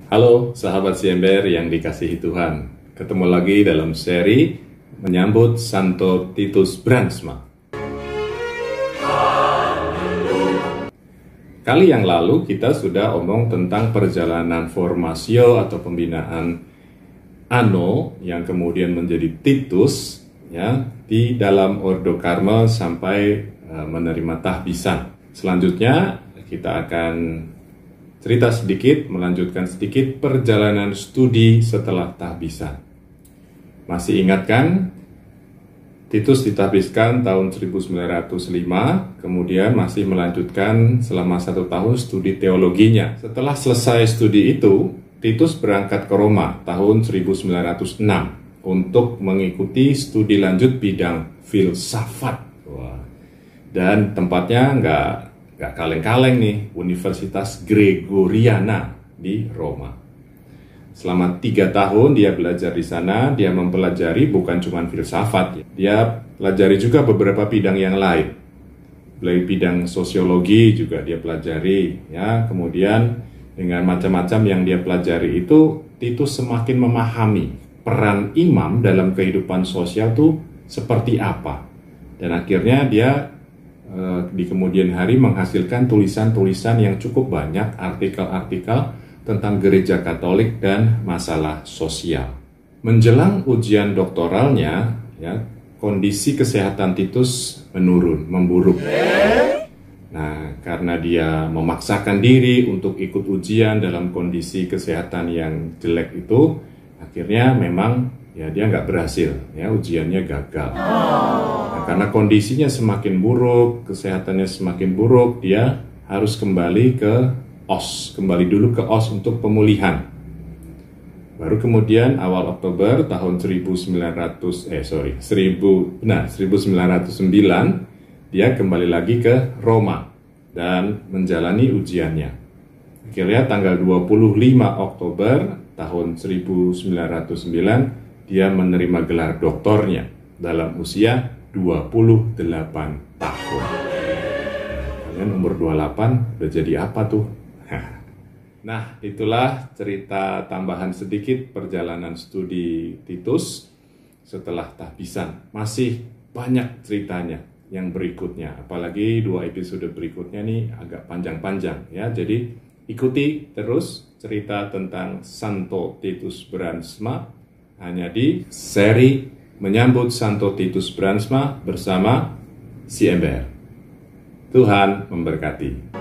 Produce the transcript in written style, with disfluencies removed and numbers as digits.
Halo sahabat CMBR yang dikasihi Tuhan. Ketemu lagi dalam seri menyambut Santo Titus Brandsma. Kali yang lalu kita sudah omong tentang perjalanan formasio atau pembinaan Ano yang kemudian menjadi Titus ya, di dalam Ordo Karmel sampai menerima tahbisan. Selanjutnya kita akan cerita sedikit, melanjutkan sedikit perjalanan studi setelah tahbisan. Masih ingat kan? Titus ditahbiskan tahun 1905, kemudian masih melanjutkan selama 1 tahun studi teologinya. Setelah selesai studi itu, Titus berangkat ke Roma tahun 1906 untuk mengikuti studi lanjut bidang filsafat. Wah. Dan tempatnya nggak kaleng-kaleng nih, Universitas Gregoriana di Roma. Selama 3 tahun dia belajar di sana, dia mempelajari bukan cuma filsafat, dia pelajari juga beberapa bidang yang lain. Bidang sosiologi juga dia pelajari, ya. Kemudian dengan macam-macam yang dia pelajari itu, Titus semakin memahami peran imam dalam kehidupan sosial itu seperti apa. Dan akhirnya dia di kemudian hari menghasilkan tulisan-tulisan yang cukup banyak, artikel-artikel tentang gereja Katolik dan masalah sosial. Menjelang ujian doktoralnya, ya, kondisi kesehatan Titus menurun, memburuk. Nah, karena dia memaksakan diri untuk ikut ujian dalam kondisi kesehatan yang jelek itu, akhirnya memang ya dia nggak berhasil, ya ujiannya gagal. Nah, karena kondisinya semakin buruk, kesehatannya semakin buruk, dia harus kembali ke OS, kembali dulu ke OS untuk pemulihan. Baru kemudian awal Oktober tahun 1909 dia kembali lagi ke Roma dan menjalani ujiannya. Akhirnya tanggal 25 Oktober tahun 1909 dia menerima gelar doktornya dalam usia 28 tahun. Kalian umur 28 udah jadi apa tuh? Nah, itulah cerita tambahan sedikit perjalanan studi Titus setelah tahbisan. Masih banyak ceritanya yang berikutnya, apalagi 2 episode berikutnya nih agak panjang-panjang ya. Jadi ikuti terus cerita tentang Santo Titus Brandsma hanya di seri menyambut Santo Titus Brandsma bersama CMBR. Tuhan memberkati.